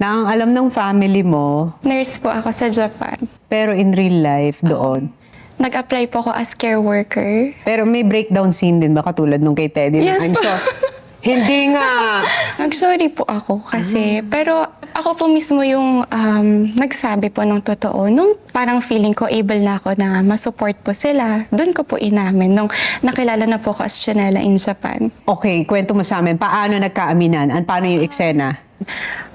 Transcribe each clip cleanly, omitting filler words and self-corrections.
Na ang alam ng family mo, Nurse po ako sa Japan. pero in real life doon. Nag-apply po ako as care worker. Pero may breakdown scene din ba katulad nung kay Teddy? Yes I'm po. so, hindi nga. Nag-sorry po ako kasi, pero ako po mismo yung nagsabi po ng totoo. Nung parang feeling ko able na ako na masupport po sila, doon ko po inamin nung nakilala na po ko as Chanela in Japan. Okay, kwento mo sa amin. Paano nagkaaminan? Paano yung eksena?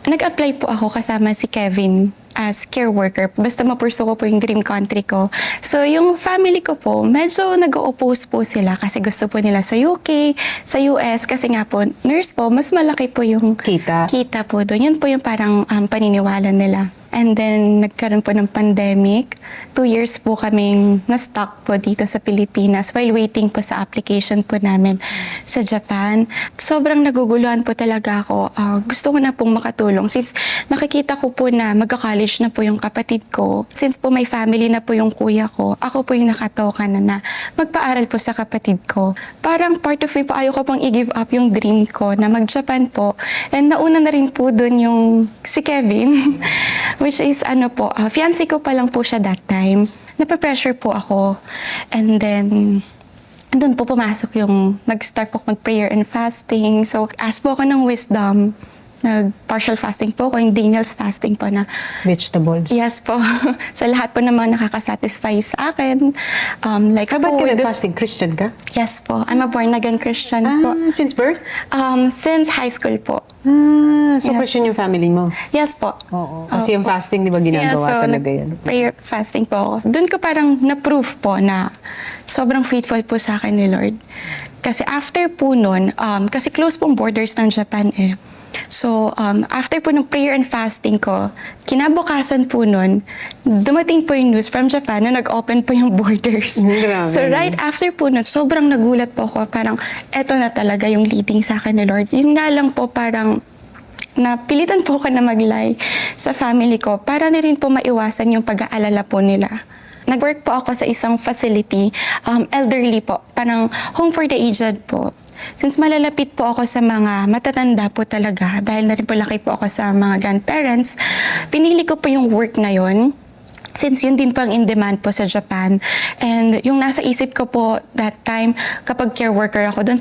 Nag-apply po ako kasama si Kevin as care worker. Basta mapurso ko po yung dream country ko. So, yung family ko po, medyo nag-o-oppose po sila kasi gusto po nila sa UK, sa US, kasi nga po, nurse po, mas malaki po yung Kita. po doon. Yun po yung parang paniniwala nila. And then, nagkaroon po ng pandemic. 2 years po kaming na-stuck po dito sa Pilipinas while waiting po sa application po namin sa Japan. Sobrang naguguluhan po talaga ako. Gusto ko na pong makatulong since nakikita ko po na magka-college na po yung kapatid ko. Since po may family na po yung kuya ko, ako po yung nakatoka na magpaaral po sa kapatid ko. Parang part of me po, ayaw ko pong i-give up yung dream ko na mag-Japan po. And nauna na rin po dun yung si Kevin. Which is fiancé ko pa lang po siya that time. Napapressure po ako. And then, doon po pumasok yung, nag-start po mag-prayer and fasting. So, ask po ako ng wisdom. Nag-partial fasting po ako, yung Daniel's fasting po na. Vegetables. Yes po. So, lahat po naman nakakasatisfy sa akin. Like Ba't ka food. nag-fasting? Christian ka? Yes po. I'm a born-again Christian po. Since birth? Since high school po. So Yes. Christian yung family mo? Yes po. Oo. Kasi yung fasting, di ba ginagawa talaga yan? Prayer fasting po ako. Doon ko parang na-proof po na sobrang faithful po sa akin ni Lord. Kasi after po nun, kasi close pong borders ng Japan eh. So, after po ng prayer and fasting ko, kinabukasan po nun, dumating po yung news from Japan na nag-open po yung borders. Grabe. So, right after po nun, sobrang nagulat po ako. Parang, eto na talaga yung leading sa akin ni Lord. Yun nga lang po, parang, napilitan po ako na mag-lie sa family ko para na rin po maiwasan yung pag-aalala po nila. Nag-work po ako sa isang facility, elderly po, parang home for the aged po. Since malalapit po ako sa mga matatanda po talaga, dahil na rin po laki po ako sa mga grandparents, pinili ko po yung work na yon. Since yun din po ang in demand po sa Japan. And yung nasa isip ko po that time, kapag care worker ako doon,